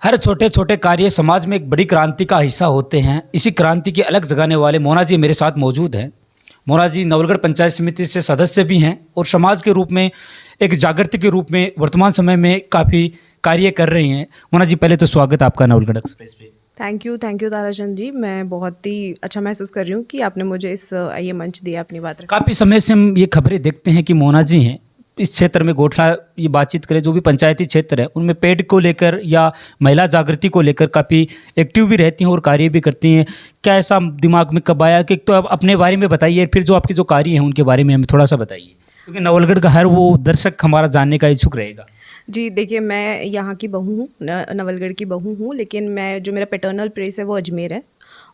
हर छोटे छोटे कार्य समाज में एक बड़ी क्रांति का हिस्सा होते हैं। इसी क्रांति की अलग जगाने वाले मोना जी मेरे साथ मौजूद हैं। मोना जी नवलगढ़ पंचायत समिति से सदस्य भी हैं और समाज के रूप में एक जागृति के रूप में वर्तमान समय में काफ़ी कार्य कर रही हैं। मोना जी, पहले तो स्वागत आपका नवलगढ़ एक्सप्रेस पे। थैंक यू ताराचंद जी। मैं बहुत ही अच्छा महसूस कर रही हूँ कि आपने मुझे ये मंच दिया अपनी बात रखने। काफ़ी समय से हम ये खबरें देखते हैं कि मोना जी हैं इस क्षेत्र में गोठला ये बातचीत करें, जो भी पंचायती क्षेत्र है उनमें पेड़ को लेकर या महिला जागृति को लेकर काफ़ी एक्टिव भी रहती हैं और कार्य भी करती हैं। क्या ऐसा दिमाग में कब आया कि तो आप अपने बारे में बताइए, फिर जो आपके जो कार्य हैं उनके बारे में हमें थोड़ा सा बताइए, क्योंकि नवलगढ़ का हर वो दर्शक हमारा जानने का इच्छुक रहेगा। जी देखिए, मैं यहाँ की बहू हूँ, नवलगढ़ की बहू हूँ, लेकिन मैं जो मेरा पैटर्नल प्लेस है वो अजमेर है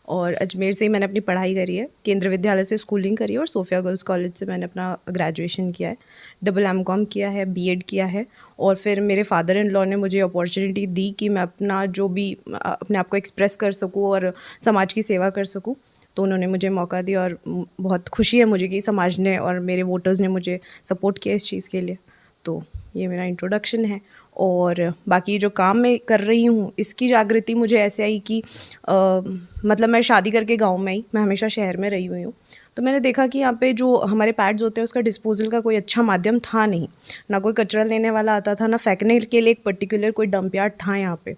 और अजमेर से ही मैंने अपनी पढ़ाई करी है। केंद्र विद्यालय से स्कूलिंग करी है और सोफिया गर्ल्स कॉलेज से मैंने अपना ग्रेजुएशन किया है, डबल एमकॉम किया है, बीएड किया है। और फिर मेरे फादर इन लॉ ने मुझे अपॉर्चुनिटी दी कि मैं अपना जो भी अपने आप को एक्सप्रेस कर सकूँ और समाज की सेवा कर सकूँ, तो उन्होंने मुझे मौका दिया और बहुत खुशी है मुझे कि समाज ने और मेरे वोटर्स ने मुझे सपोर्ट किया इस चीज़ के लिए। तो ये मेरा इंट्रोडक्शन है। और बाकी जो काम मैं कर रही हूँ इसकी जागृति मुझे ऐसे आई कि मतलब मैं शादी करके गांव में आई, मैं हमेशा शहर में रही हुई हूँ। तो मैंने देखा कि यहाँ पे जो हमारे पैड्स होते हैं उसका डिस्पोजल का कोई अच्छा माध्यम था नहीं, ना कोई कचरा लेने वाला आता था, ना फेंकने के लिए एक पर्टिकुलर कोई डंप यार्ड था यहाँ पे।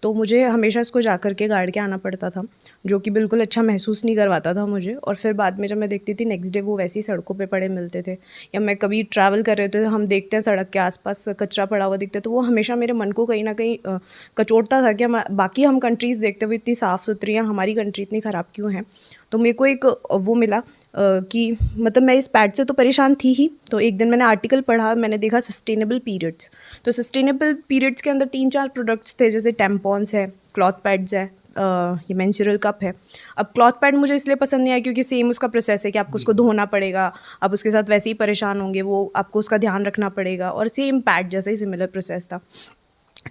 तो मुझे हमेशा इसको जा कर के गाड़ के आना पड़ता था, जो कि बिल्कुल अच्छा महसूस नहीं करवाता था मुझे। और फिर बाद में जब मैं देखती थी नेक्स्ट डे वो वैसी सड़कों पे पड़े मिलते थे, या मैं कभी ट्रैवल कर रहे थे तो हम देखते हैं सड़क के आसपास कचरा पड़ा हुआ दिखता है, तो वो हमेशा मेरे मन को कहीं ना कहीं कचोटता था कि बाकी हम कंट्रीज़ देखते हुए इतनी साफ़ सुथरी हैं, हमारी कंट्री इतनी ख़राब क्यों है। तो मेरे को एक वो मिला कि मतलब मैं इस पैड से तो परेशान थी ही। तो एक दिन मैंने आर्टिकल पढ़ा, मैंने देखा सस्टेनेबल पीरियड्स। तो सस्टेनेबल पीरियड्स के अंदर 3-4 प्रोडक्ट्स थे, जैसे टेम्पॉन्स है, क्लॉथ पैड्स है, ये मेंस्ट्रुअल कप है। अब क्लॉथ पैड मुझे इसलिए पसंद नहीं आया क्योंकि सेम उसका प्रोसेस है कि आपको उसको धोना पड़ेगा, आप उसके साथ वैसे ही परेशान होंगे, वो आपको उसका ध्यान रखना पड़ेगा, और सेम पैड जैसा ही सिमिलर प्रोसेस था।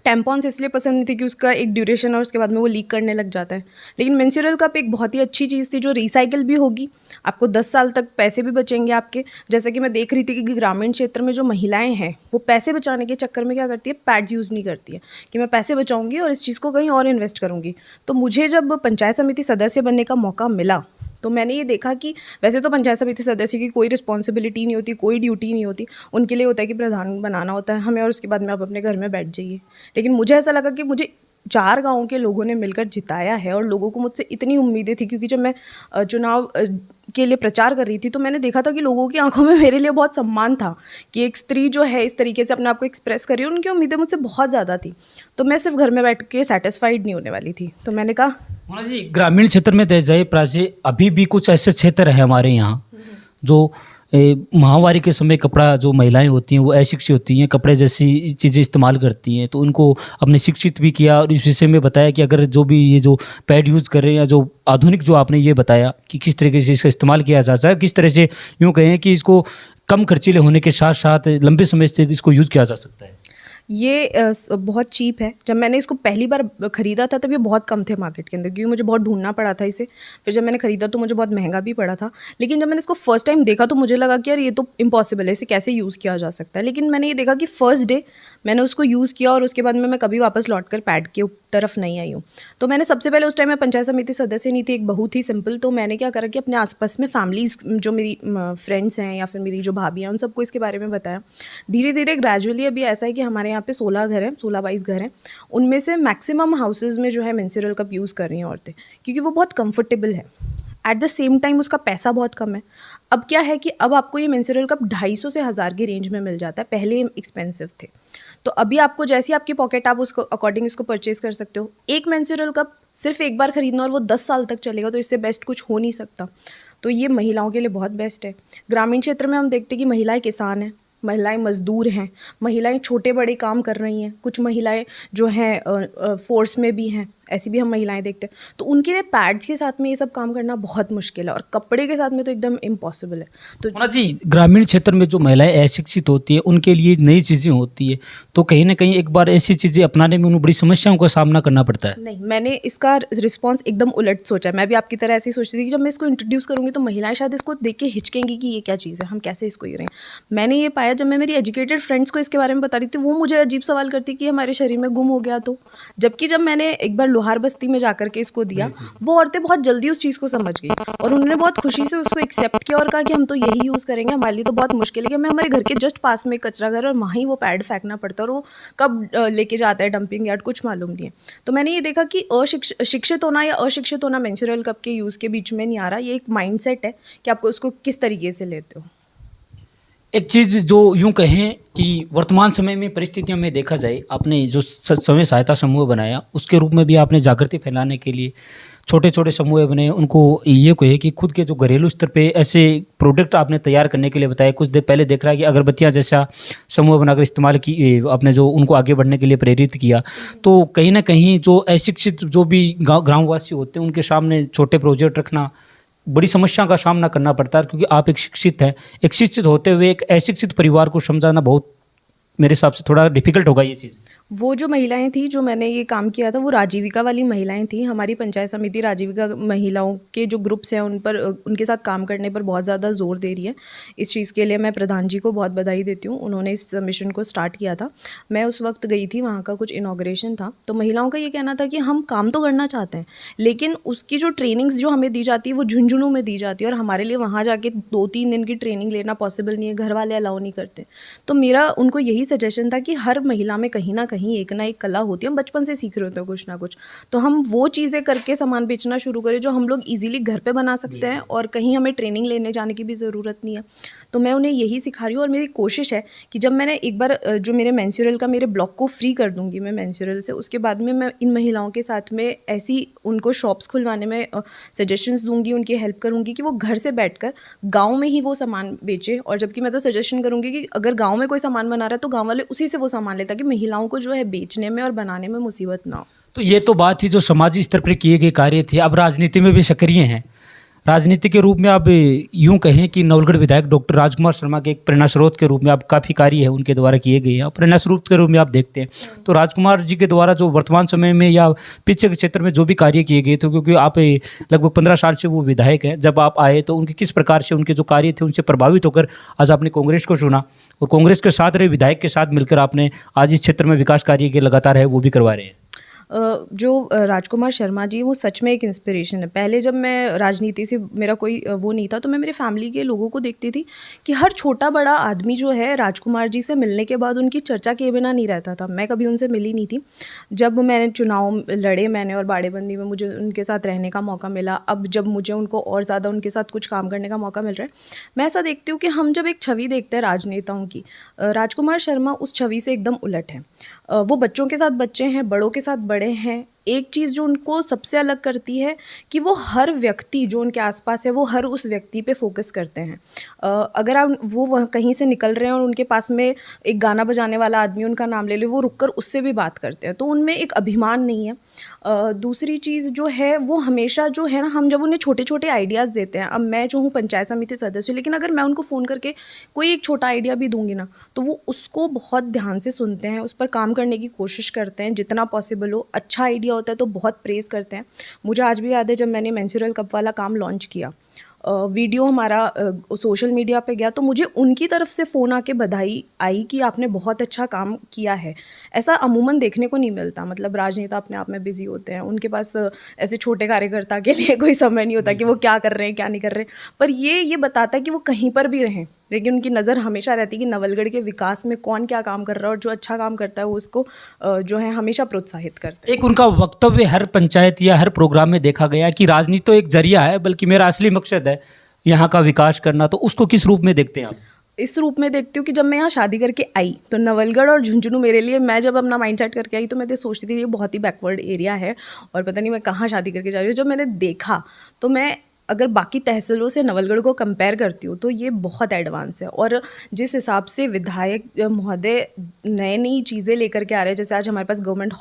टेम्पॉन्स इसलिए पसंद नहीं थी कि उसका एक ड्यूरेशन है और उसके बाद में वो लीक करने लग जाता है। लेकिन मेंस्ट्रुअल कप एक बहुत ही अच्छी चीज़ थी जो रिसाइकिल भी होगी, आपको 10 साल तक पैसे भी बचेंगे आपके। जैसे कि मैं देख रही थी कि ग्रामीण क्षेत्र में जो महिलाएं हैं वो पैसे बचाने के चक्कर में क्या करती है, पैड्स यूज़ नहीं करती है कि मैं पैसे बचाऊंगी और इस चीज़ को कहीं और इन्वेस्ट करूँगी। तो मुझे जब पंचायत समिति सदस्य बनने का मौका मिला तो मैंने ये देखा कि वैसे तो पंचायत समिति सदस्य की कोई रिस्पॉन्सिबिलिटी नहीं होती, कोई ड्यूटी नहीं होती, उनके लिए होता है कि प्रधान बनाना होता है हमें और उसके बाद में आप अपने घर में बैठ जाइए। लेकिन मुझे ऐसा लगा कि मुझे 4 गाँव के लोगों ने मिलकर जिताया है और लोगों को मुझसे इतनी उम्मीदें थी, क्योंकि जब मैं चुनाव के लिए प्रचार कर रही थी तो मैंने देखा था कि लोगों की आंखों में मेरे लिए बहुत सम्मान था कि एक स्त्री जो है इस तरीके से अपने आप को एक्सप्रेस कर रही है, उनकी उम्मीदें मुझसे बहुत ज़्यादा थी। तो मैं सिर्फ घर में बैठ के सेटिस्फाइड नहीं होने वाली थी, तो मैंने कहा मोना जी, ग्रामीण क्षेत्र में जय प्राची अभी भी कुछ ऐसे क्षेत्र है हमारे यहाँ जो माहवारी के समय कपड़ा जो महिलाएं होती हैं वो अशिक्षित होती हैं, कपड़े जैसी चीज़ें इस्तेमाल करती हैं, तो उनको अपने शिक्षित भी किया और इस विषय में बताया कि अगर जो भी ये जो पैड यूज़ कर रहे हैं या जो आधुनिक जो आपने ये बताया कि किस तरीके से इसका इस्तेमाल किया जा सकता है, किस तरह से यूँ कहें कि इसको कम खर्चीले होने के साथ साथ लंबे समय से इसको यूज़ किया जा सकता है। ये बहुत चीप है। जब मैंने इसको पहली बार ख़रीदा था तब ये बहुत कम थे मार्केट के अंदर, क्योंकि मुझे बहुत ढूंढना पड़ा था इसे। फिर जब मैंने ख़रीदा तो मुझे बहुत महंगा भी पड़ा था। लेकिन जब मैंने इसको फर्स्ट टाइम देखा तो मुझे लगा कि यार ये तो इम्पॉसिबल है, इसे कैसे यूज़ किया जा सकता है। लेकिन मैंने ये देखा कि फ़र्स्ट डे मैंने उसको यूज़ किया और उसके बाद में मैं कभी वापस लौट कर पैड के तरफ नहीं आई हूँ। तो मैंने सबसे पहले, उस टाइम मैं पंचायत समिति सदस्य नहीं थी, एक बहू थी सिंपल, तो मैंने क्या करा कि अपने आसपास में फैमिलीज़ जो मेरी फ्रेंड्स हैं या फिर मेरी जो भाभी हैं उन सबको इसके बारे में बताया। धीरे धीरे ग्रेजुअली अभी ऐसा है कि हमारे यहाँ पे 16 घर हैं, 16-22 घर हैं, उनमें से मैक्सिमम हाउसेज़ में जो है मेंस्ट्रुअल कप यूज़ कर रही हैं औरतें, क्योंकि वो बहुत कंफर्टेबल है। एट द सेम टाइम उसका पैसा बहुत कम है। अब क्या है कि अब आपको ये मेंस्ट्रुअल कप 250 से 1000 की रेंज में मिल जाता है, पहले एक्सपेंसिव थे। तो अभी आपको जैसी आपकी पॉकेट, आप उसको अकॉर्डिंग इसको परचेज़ कर सकते हो। एक मेंस्ट्रुअल कप सिर्फ एक बार खरीदना और वो 10 साल तक चलेगा, तो इससे बेस्ट कुछ हो नहीं सकता। तो ये महिलाओं के लिए बहुत बेस्ट है। ग्रामीण क्षेत्र में हम देखते हैं कि महिलाएं किसान हैं, महिलाएं मज़दूर हैं, महिलाएं छोटे बड़े काम कर रही हैं, कुछ महिलाएं जो हैं फ़ोर्स में भी हैं, ऐसी भी हम महिलाएं देखते हैं, तो उनके लिए पैड्स के साथ में ये सब काम करना बहुत मुश्किल है, और कपड़े के साथ में तो एकदम इम्पॉसिबल है। तो मोना जी, ग्रामीण क्षेत्र में जो महिलाएं अशिक्षित होती है उनके लिए नई चीज़ें होती है, तो कहीं ना कहीं एक बार ऐसी चीज़ें अपनाने में उन्हें बड़ी समस्याओं का सामना करना पड़ता है। नहीं, मैंने इसका रिस्पॉन्स एकदम उलट सोचा है। मैं भी आपकी तरह ऐसे ही सोचती थी कि जब मैं इसको इंट्रोड्यूस करूँगी तो महिलाएं शायद इसको देख के हिचकेंगी कि ये क्या चीज़ है, हम कैसे इसको ये रहे हैं। मैंने ये पाया जब मैं मेरी एजुकेटेड फ्रेंड्स को इसके बारे में बता रही थी, वो मुझे अजीब सवाल करती कि हमारे शरीर में गुम हो गया तो। जबकि जब मैंने एक बार लोहार बस्ती में जाकर के इसको दिया, वो औरतें बहुत जल्दी उस चीज़ को समझ गई और उन्होंने बहुत खुशी से उसको एक्सेप्ट किया और कहा कि हम तो यही यूज़ करेंगे, हमारे लिए तो बहुत मुश्किल है कि हमें हमारे घर के जस्ट पास में कचरा घर है और वहीं वो पैड फेंकना पड़ता है, और वो कब लेके जाता है डंपिंग यार्ड कुछ मालूम नहीं है। तो मैंने ये देखा कि शिक्षित होना या अशिक्षित होना मेंस्ट्रुअल कप के यूज़ के बीच में नहीं आ रहा, ये एक माइंडसेट है कि आपको उसको किस तरीके से लेते हो। एक चीज़ जो यूं कहें कि वर्तमान समय में परिस्थितियों में देखा जाए, आपने जो स्वयं सहायता समूह बनाया उसके रूप में भी आपने जागृति फैलाने के लिए छोटे छोटे समूह बने, उनको ये कहे कि खुद के जो घरेलू स्तर पे ऐसे प्रोडक्ट आपने तैयार करने के लिए बताया। कुछ देर पहले देख रहा है कि अगरबत्तियाँ जैसा समूह बनाकर इस्तेमाल की, आपने जो उनको आगे बढ़ने के लिए प्रेरित किया। तो कहीं ना कहीं जो अशिक्षित जो भी ग्रामवासी होते हैं उनके सामने छोटे प्रोजेक्ट रखना बड़ी समस्या का सामना करना पड़ता है, क्योंकि आप एक शिक्षित हैं। एक शिक्षित होते हुए एक अशिक्षित परिवार को समझाना बहुत, मेरे हिसाब से थोड़ा डिफिकल्ट होगा ये चीज़। वो जो महिलाएं थी जो मैंने ये काम किया था वो राजीविका वाली महिलाएं थी। हमारी पंचायत समिति राजीविका महिलाओं के जो ग्रुप्स हैं उन पर, उनके साथ काम करने पर बहुत ज़्यादा जोर दे रही है। इस चीज़ के लिए मैं प्रधान जी को बहुत बधाई देती हूँ, उन्होंने इस मिशन को स्टार्ट किया था। मैं उस वक्त गई थी, वहाँ का कुछ इनॉग्रेशन था, तो महिलाओं का ये कहना था कि हम काम तो करना चाहते हैं लेकिन उसकी जो ट्रेनिंग्स जो हमें दी जाती है वो झुंझुनू में दी जाती है, और हमारे लिए वहाँ जाके 2-3 दिन की ट्रेनिंग लेना पॉसिबल नहीं है, घर वाले अलाउ नहीं करते। तो मेरा उनको यही सजेशन था कि हर महिला में कहीं ना कहीं एक ना एक कला होती है, हम बचपन से सीख रहे होते हैं कुछ ना कुछ, तो हम वो चीज़ें करके सामान बेचना शुरू करें जो हम लोग इजीली घर पे बना सकते हैं और कहीं हमें ट्रेनिंग लेने जाने की भी ज़रूरत नहीं है। तो मैं उन्हें यही सिखा रही हूँ, और मेरी कोशिश है कि जब मैंने एक बार जो मेरे मेंस्ट्रुअल का मेरे ब्लॉक को फ्री कर दूंगी मैं मेंस्ट्रुअल से, उसके बाद में मैं इन महिलाओं के साथ में ऐसी उनको शॉप्स खुलवाने में सजेशंस दूंगी, उनकी हेल्प करूंगी कि वो घर से बैठकर गाँव में ही वो सामान बेचे। और जबकि मैं तो सजेशन करूंगी कि अगर गाँव में कोई सामान बना रहा है तो गाँव वाले उसी से वो सामान ले, ताकि महिलाओं को जो है बेचने में और बनाने में मुसीबत ना हो। तो ये तो बात थी जो समाजी स्तर पर किए गए कार्य थे। अब राजनीति में भी सक्रिय हैं। राजनीति के रूप में आप यूं कहें कि नवलगढ़ विधायक डॉक्टर राजकुमार शर्मा के एक प्रेरणा स्रोत के रूप में आप काफ़ी कार्य है उनके द्वारा किए गए हैं, प्रेरणा स्रोत के रूप में आप देखते हैं। तो राजकुमार जी के द्वारा जो वर्तमान समय में या पीछे के क्षेत्र में जो भी कार्य किए गए थे, क्योंकि आप लगभग 15 साल से वो विधायक हैं, जब आप आए तो उनके किस प्रकार से उनके जो कार्य थे उनसे प्रभावित होकर आज आपने कांग्रेस को चुना और कांग्रेस के साथ रहे विधायक के साथ मिलकर आपने आज इस क्षेत्र में विकास कार्य के लगातार है वो भी करवा रहे हैं। जो राजकुमार शर्मा जी वो सच में एक इंस्पिरेशन है। पहले जब मैं राजनीति से मेरा कोई वो नहीं था, तो मैं मेरे फैमिली के लोगों को देखती थी कि हर छोटा बड़ा आदमी जो है राजकुमार जी से मिलने के बाद उनकी चर्चा किए बिना नहीं रहता था। मैं कभी उनसे मिली नहीं थी। जब मैंने चुनाव लड़े मैंने और बाड़ेबंदी में मुझे उनके साथ रहने का मौका मिला, अब जब मुझे उनको और ज़्यादा उनके साथ कुछ काम करने का मौका मिल रहा है, मैं ऐसा देखती हूँ कि हम जब एक छवि देखते हैं राजनेताओं की, राजकुमार शर्मा उस छवि से एकदम उलट है। वो बच्चों के साथ बच्चे हैं, बड़ों के साथ बड़े हैं। एक चीज़ जो उनको सबसे अलग करती है कि वो हर व्यक्ति जो उनके आसपास है वो हर उस व्यक्ति पे फोकस करते हैं। अगर आप वो कहीं से निकल रहे हैं और उनके पास में एक गाना बजाने वाला आदमी उनका नाम ले ले, वो रुककर उससे भी बात करते हैं, तो उनमें एक अभिमान नहीं है। दूसरी चीज़ जो है वो हमेशा जो है ना, हम जब उन्हें छोटे छोटे आइडियाज़ देते हैं, अब मैं जो हूँ पंचायत समिति सदस्य, लेकिन अगर मैं उनको फ़ोन करके कोई एक छोटा आइडिया भी दूंगी ना, तो वो उसको बहुत ध्यान से सुनते हैं, उस पर काम करने की कोशिश करते हैं जितना पॉसिबल हो। अच्छा आइडिया होता है तो बहुत प्रेज़ करते हैं। मुझे आज भी याद है जब मैंने मेंस्ट्रुअल कप वाला काम लॉन्च किया, वीडियो हमारा सोशल मीडिया पे गया, तो मुझे उनकी तरफ से फ़ोन आके बधाई आई कि आपने बहुत अच्छा काम किया है। ऐसा अमूमन देखने को नहीं मिलता। मतलब राजनेता अपने आप में बिजी होते हैं, उनके पास ऐसे छोटे कार्यकर्ता के लिए कोई समय नहीं होता कि वो क्या कर रहे हैं क्या नहीं कर रहे, पर ये बताता है कि वो कहीं पर भी रहें, लेकिन उनकी नज़र हमेशा रहती है कि नवलगढ़ के विकास में कौन क्या काम कर रहा है, और जो अच्छा काम करता है वो उसको जो है हमेशा प्रोत्साहित करते हैं। एक उनका वक्तव्य हर पंचायत या हर प्रोग्राम में देखा गया कि राजनीति तो एक जरिया है, बल्कि मेरा असली मकसद है यहाँ का विकास करना। तो उसको किस रूप में देखते हैं आप? इस रूप में देखती हूँ कि जब मैं यहाँ शादी करके आई तो नवलगढ़ और झुंझुनू मेरे लिए, मैं जब अपना माइंड सेट करके आई तो मैं तो सोचती थी ये बहुत ही बैकवर्ड एरिया है और पता नहीं मैं कहाँ शादी करके जा रही हूँ। जब मैंने देखा तो मैं अगर बाकी तहसीलों से नवलगढ़ को कंपेयर करती हूँ तो ये बहुत एडवांस है। और जिस हिसाब से विधायक महोदय नई नई चीज़ें लेकर के आ रहे हैं, जैसे आज हमारे पास गवर्नमेंट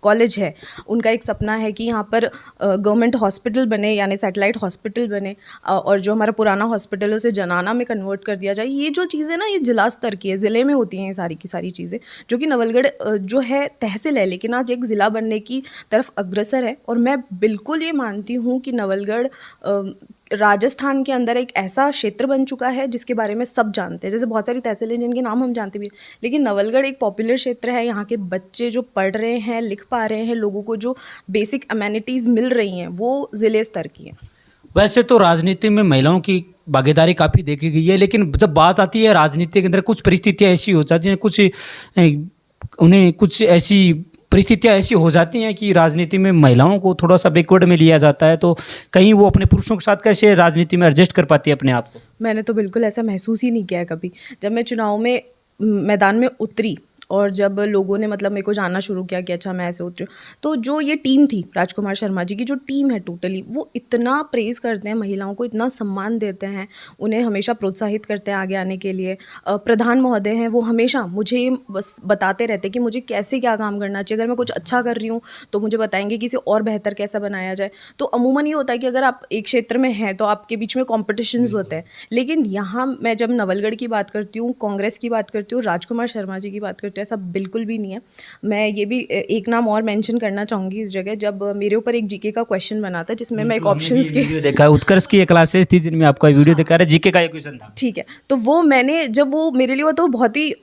कॉलेज है, उनका एक सपना है कि यहाँ पर गवर्नमेंट हॉस्पिटल बने, यानी सैटेलाइट हॉस्पिटल बने, और जो हमारा पुराना हॉस्पिटल है उसे जनाना में कन्वर्ट कर दिया जाए। ये जो चीज़ें ना, ये जिला स्तर की है, ज़िले में होती हैं ये सारी की सारी चीज़ें, जो कि नवलगढ़ जो है तहसील है लेकिन आज एक ज़िला बनने की तरफ अग्रसर है। और मैं बिल्कुल ये मानती हूँ कि नवलगढ़ राजस्थान के अंदर एक ऐसा क्षेत्र बन चुका है जिसके बारे में सब जानते हैं। जैसे बहुत सारी तहसीलें जिनके नाम हम जानते भी हैं, लेकिन नवलगढ़ एक पॉपुलर क्षेत्र है। यहाँ के बच्चे जो पढ़ रहे हैं, लिख पा रहे हैं, लोगों को जो बेसिक अमेनिटीज़ मिल रही हैं वो ज़िले स्तर की हैं। वैसे तो राजनीति में महिलाओं की भागीदारी काफ़ी देखी गई है, लेकिन जब बात आती है राजनीति के अंदर कुछ परिस्थितियाँ ऐसी हो जाती हैं, उन्हें कुछ ऐसी परिस्थितियाँ ऐसी हो जाती हैं कि राजनीति में महिलाओं को थोड़ा सा बैकवर्ड में लिया जाता है, तो कहीं वो अपने पुरुषों के साथ कैसे राजनीति में एडजस्ट कर पाती है अपने आप को? मैंने तो बिल्कुल ऐसा महसूस ही नहीं किया है कभी। जब मैं चुनाव में मैदान में उतरी और जब लोगों ने मतलब मेरे को जानना शुरू किया कि अच्छा मैं ऐसे उतरी, तो जो ये टीम थी राजकुमार शर्मा जी की, जो टीम है टोटली, वो इतना प्रेज़ करते हैं महिलाओं को, इतना सम्मान देते हैं, उन्हें हमेशा प्रोत्साहित करते हैं आगे आने के लिए। प्रधान महोदय हैं, वो हमेशा मुझे ये बस बताते रहते हैं कि मुझे कैसे क्या काम करना चाहिए। अगर मैं कुछ अच्छा कर रही हूँ तो मुझे बताएंगे कि इसे और बेहतर कैसा बनाया जाए। तो अमूमन ये होता है कि अगर आप एक क्षेत्र में हैं तो आपके बीच में कॉम्पिटिशन्स होते हैं, लेकिन यहाँ मैं जब नवलगढ़ की बात करती हूँ, कांग्रेस की बात करती हूँ, राजकुमार शर्मा जी की बात करती हूँ, ऐसा बिल्कुल भी नहीं है। मैं ये भी एक नाम और मेंशन करना चाहूँगी इस जगह, जब मेरे ऊपर एक जीके का क्वेश्चन बना था जिसमें मैं एक ऑप्शंस की वीडियो देखा है, उत्कर्ष की क्लासेस थी जिनमें आपका वीडियो दिखा रहा है, जीके का एक क्वेश्चन था। ठीक है, तो वो मैंने जब वो मेरे लिए हुआ तो बहुत ही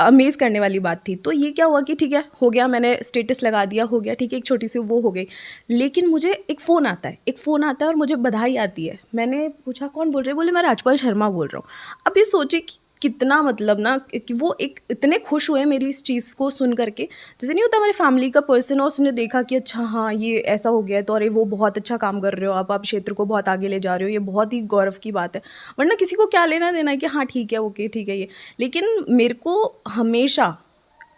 अमेज़ करने वाली बात थी। तो ये क्या हुआ कि ठीक है, हो गया, मैंने स्टेटस लगा दिया, हो गया, ठीक है, एक छोटी सी वो हो गई। लेकिन मुझे एक फ़ोन आता है और मुझे बधाई आती है। मैंने पूछा कौन बोल रहे हैं? बोले मैं राजपाल शर्मा बोल रहा हूँ। अब ये सोचिए कि कितना मतलब ना कि वो एक इतने खुश हुए मेरी इस चीज़ को सुन करके। जैसे नहीं होता हमारे फैमिली का पर्सन और उसने देखा कि अच्छा हाँ ये ऐसा हो गया है, तो अरे वो बहुत अच्छा काम कर रहे हो आप क्षेत्र को बहुत आगे ले जा रहे हो, ये बहुत ही गौरव की बात है। वरना किसी को क्या लेना देना है कि हाँ ठीक है, ओके ठीक है ये। लेकिन मेरे को हमेशा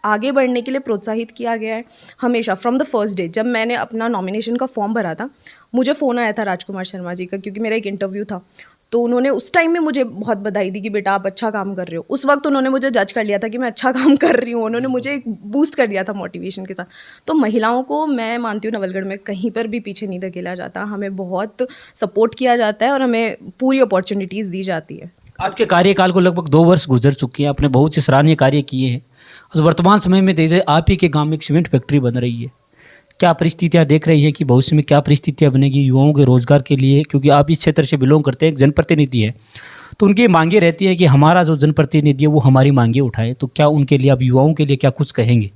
आगे बढ़ने के लिए प्रोत्साहित किया गया है, हमेशा फ्रॉम द फर्स्ट डे। जब मैंने अपना नॉमिनेशन का फॉर्म भरा था, मुझे फ़ोन आया था राजकुमार शर्मा जी का, क्योंकि मेरा एक इंटरव्यू था। तो उन्होंने उस टाइम में मुझे बहुत बधाई दी कि बेटा आप अच्छा काम कर रहे हो। उस वक्त उन्होंने मुझे जज कर लिया था कि मैं अच्छा काम कर रही हूँ, उन्होंने मुझे एक बूस्ट कर दिया था मोटिवेशन के साथ। तो महिलाओं को मैं मानती हूँ नवलगढ़ में कहीं पर भी पीछे नहीं धकेला जाता, हमें बहुत सपोर्ट किया जाता है और हमें पूरी अपॉर्चुनिटीज़ दी जाती है। आपके कार्यकाल को लगभग 2 वर्ष गुजर चुके हैं, आपने बहुत से सराहनीय कार्य किए हैं। और वर्तमान समय में देखिए आप ही के गांव में एक सीमेंट फैक्ट्री बन रही है, क्या परिस्थितियां देख रही है कि भविष्य में क्या परिस्थितियां बनेगी युवाओं के रोजगार के लिए? क्योंकि आप इस क्षेत्र से बिलोंग करते हैं, एक जनप्रतिनिधि है, तो उनकी मांगे रहती है कि हमारा जो जनप्रतिनिधि है वो हमारी मांगे उठाए, तो क्या उनके लिए आप युवाओं के लिए क्या कुछ कहेंगे?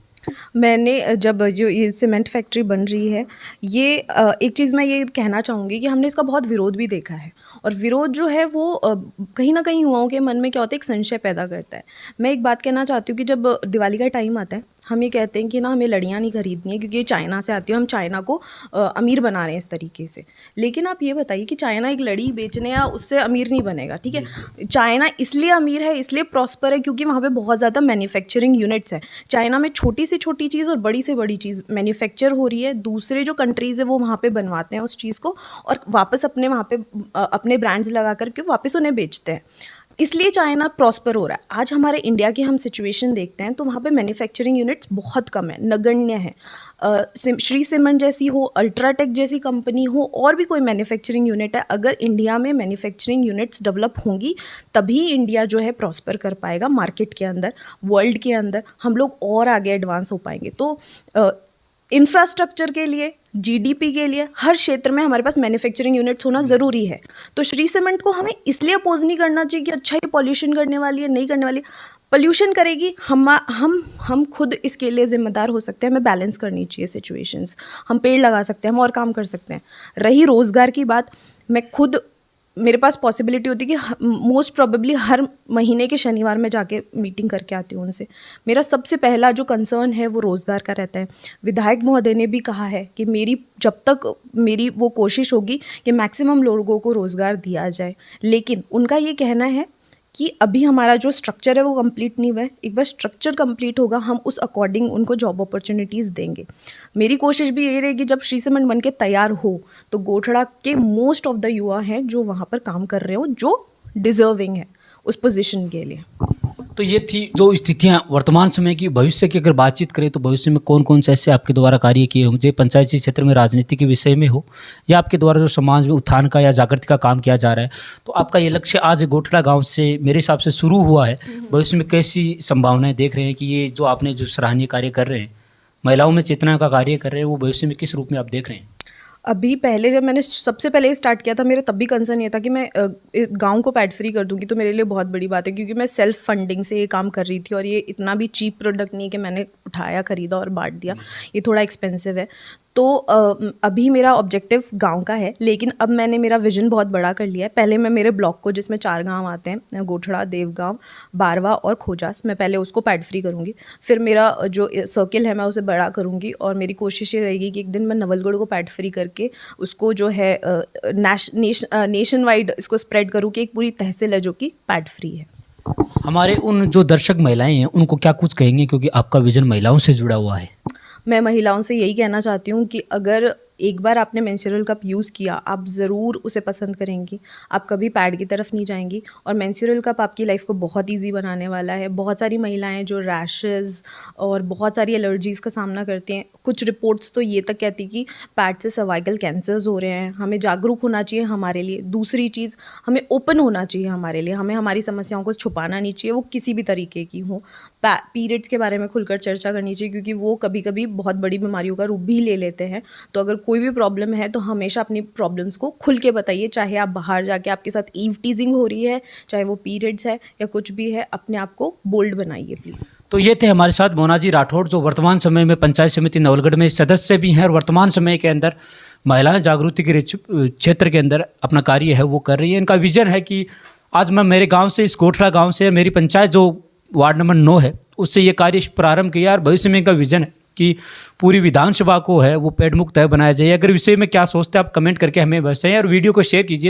मैंने जब जो ये सीमेंट फैक्ट्री बन रही है, ये एक चीज़ मैं ये कहना चाहूँगी कि हमने इसका बहुत विरोध भी देखा है। और विरोध जो है वो कहीं ना कहीं युवाओं के मन में क्या होता है, एक संशय पैदा करता है। मैं एक बात कहना चाहती हूँ कि जब दिवाली का टाइम आता है, हम ये कहते हैं कि ना हमें लड़ियाँ नहीं खरीदनी है क्योंकि ये चाइना से आती है, हम चाइना को अमीर बना रहे हैं इस तरीके से। लेकिन आप ये बताइए कि चाइना एक लड़ी बेचने या उससे अमीर नहीं बनेगा, ठीक है। चाइना इसलिए अमीर है, इसलिए प्रॉस्पर है क्योंकि वहाँ पे बहुत ज़्यादा मैन्युफैक्चरिंग यूनिट्स है। चाइना में छोटी से छोटी चीज़ और बड़ी से बड़ी चीज़ मैन्युफैक्चर हो रही है, दूसरे जो कंट्रीज़ है वो वहाँ पे बनवाते हैं उस चीज़ को और वापस अपने वहाँ पे अपने ब्रांड्स लगा करके वापस उन्हें बेचते हैं। इसलिए चाइना प्रॉस्पर हो रहा है। आज हमारे इंडिया की हम सिचुएशन देखते हैं तो वहाँ पे मैन्युफैक्चरिंग यूनिट्स बहुत कम है, नगण्य है। श्री सीमेंट जैसी हो, अल्ट्राटेक जैसी कंपनी हो, और भी कोई मैन्युफैक्चरिंग यूनिट है, अगर इंडिया में मैन्युफैक्चरिंग यूनिट्स डेवलप होंगी तभी इंडिया जो है प्रॉस्पर कर पाएगा मार्केट के अंदर, वर्ल्ड के अंदर हम लोग और आगे एडवांस हो पाएंगे। तो इंफ्रास्ट्रक्चर के लिए, जीडीपी के लिए, हर क्षेत्र में हमारे पास मैन्युफैक्चरिंग यूनिट्स होना ज़रूरी है। तो श्री सीमेंट को हमें इसलिए अपोज नहीं करना चाहिए कि अच्छा ये पॉल्यूशन करने वाली है, नहीं करने वाली। पॉल्यूशन करेगी, हम खुद इसके लिए ज़िम्मेदार हो सकते हैं, हमें बैलेंस करनी चाहिए सिचुएशंस। हम पेड़ लगा सकते हैं, हम और काम कर सकते हैं। रही रोज़गार की बात, मैं खुद, मेरे पास पॉसिबिलिटी होती है कि मोस्ट प्रोबेबली हर महीने के शनिवार में जाके मीटिंग करके आती हूँ उनसे। मेरा सबसे पहला जो कंसर्न है वो रोज़गार का रहता है। विधायक महोदय ने भी कहा है कि जब तक मेरी वो कोशिश होगी कि मैक्सिमम लोगों को रोज़गार दिया जाए, लेकिन उनका ये कहना है कि अभी हमारा जो स्ट्रक्चर है वो कंप्लीट नहीं हुआ है। एक बार स्ट्रक्चर कंप्लीट होगा, हम उस अकॉर्डिंग उनको जॉब अपॉर्चुनिटीज़ देंगे। मेरी कोशिश भी यही रहेगी, जब श्री सीमेंट बन के तैयार हो तो गोठड़ा के मोस्ट ऑफ द युवा हैं जो वहाँ पर काम कर रहे हो, जो डिज़र्विंग है उस पोजीशन के लिए। तो ये थी जो स्थितियां वर्तमान समय की। भविष्य की अगर बातचीत करें तो भविष्य में कौन कौन से ऐसे आपके द्वारा कार्य किए होंगे, पंचायती क्षेत्र में राजनीति के विषय में हो या आपके द्वारा जो समाज में उत्थान का या जागृति का काम किया जा रहा है, तो आपका ये लक्ष्य आज गोठड़ा गांव से मेरे हिसाब से शुरू हुआ है। भविष्य में कैसी संभावनाएं देख रहे हैं कि ये जो आपने जो सराहनीय कार्य कर रहे हैं, महिलाओं में चेतना का कार्य कर रहे हैं, वो भविष्य में किस रूप में आप देख रहे हैं? अभी पहले जब मैंने सबसे पहले स्टार्ट किया था, मेरा तब भी कंसर्न ये था कि मैं गांव को पैड फ्री कर दूंगी तो मेरे लिए बहुत बड़ी बात है, क्योंकि मैं सेल्फ फंडिंग से ये काम कर रही थी और ये इतना भी चीप प्रोडक्ट नहीं है कि मैंने उठाया, खरीदा और बांट दिया। ये थोड़ा एक्सपेंसिव है। तो अभी मेरा ऑब्जेक्टिव गांव का है, लेकिन अब मैंने मेरा विजन बहुत बड़ा कर लिया है। पहले मैं मेरे ब्लॉक को, जिसमें 4 गांव आते हैं, गोठड़ा, देवगांव, बारवा और खोजास, मैं पहले उसको पैड फ्री करूंगी। फिर मेरा जो सर्किल है मैं उसे बड़ा करूंगी और मेरी कोशिश ये रहेगी कि एक दिन मैं नवलगढ़ को पैड फ्री करके उसको जो है नेशन वाइड इसको स्प्रेड करूँ कि एक पूरी तहसील है जो कि पैड फ्री है। हमारे उन जो दर्शक महिलाएं हैं उनको क्या कुछ कहेंगे, क्योंकि आपका विजन महिलाओं से जुड़ा हुआ है? मैं महिलाओं से यही कहना चाहती हूँ कि अगर एक बार आपने मेंस्ट्रुअल कप यूज़ किया, आप ज़रूर उसे पसंद करेंगी, आप कभी पैड की तरफ नहीं जाएंगी। और मेंस्ट्रुअल कप आपकी लाइफ को बहुत इजी बनाने वाला है। बहुत सारी महिलाएं जो रैशेज़ और बहुत सारी एलर्जीज़ का सामना करती हैं, कुछ रिपोर्ट्स तो ये तक कहती कि पैड से सर्वाइकल कैंसर्स हो रहे हैं। हमें जागरूक होना चाहिए हमारे लिए। दूसरी चीज़, हमें ओपन होना चाहिए हमारे लिए। हमें हमारी समस्याओं को छुपाना नहीं चाहिए, वो किसी भी तरीके की हो। पीरियड्स के बारे में खुलकर चर्चा करनी चाहिए, क्योंकि वो कभी कभी बहुत बड़ी बीमारियों का रूप भी ले लेते हैं। तो अगर कोई भी प्रॉब्लम है तो हमेशा अपनी प्रॉब्लम्स को खुल के बताइए, चाहे आप बाहर जाके आपके साथ ईव टीजिंग हो रही है, चाहे वो पीरियड्स है या कुछ भी है, अपने आप को बोल्ड बनाइए प्लीज़। तो ये थे हमारे साथ मोनाजी राठौड़, जो वर्तमान समय में पंचायत समिति नवलगढ़ में सदस्य भी हैं और वर्तमान समय के अंदर महिला जागृति के क्षेत्र के अंदर अपना कार्य है वो कर रही है। इनका विजन है कि आज मैं मेरे गाँव से, इस गोठड़ा गाँव से, मेरी पंचायत जो वार्ड नंबर 9 है उससे ये कार्य प्रारंभ किया और भविष्य में इनका विजन है कि पूरी विधानसभा को है वो पैड मुक्त बनाया जाए। अगर विषय में क्या सोचते हैं आप कमेंट करके हमें बताएं और वीडियो को शेयर कीजिए।